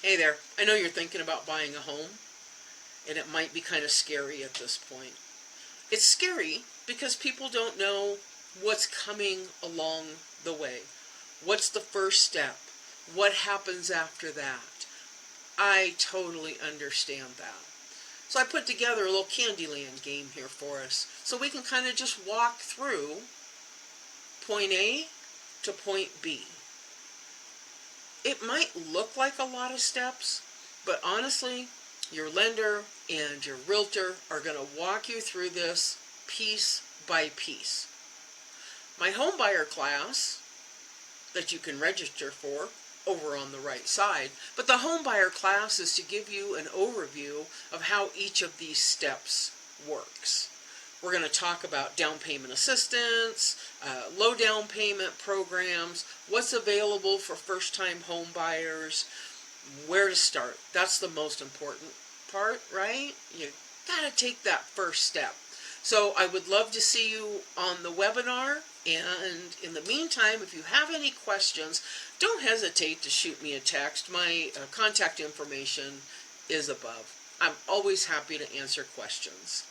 Hey there, I know you're thinking about buying a home, and it might be kind of scary at this point. It's scary because people don't know what's coming along the way. What's the first step? What happens after that? I totally understand that. So I put together a little Candyland game here for us so we can kind of just walk through point A to point B. It might look like a lot of steps, but honestly, your lender and your realtor are going to walk you through this piece by piece. My homebuyer class that you can register for over on the right side, but the homebuyer class is to give you an overview of how each of these steps works. We're going to talk about down payment assistance, low down payment programs, what's available for first-time home buyers, where to start. That's the most important part, right? You got to take that first step. So I would love to see you on the webinar. And in the meantime, if you have any questions, don't hesitate to shoot me a text. My contact information is above. I'm always happy to answer questions.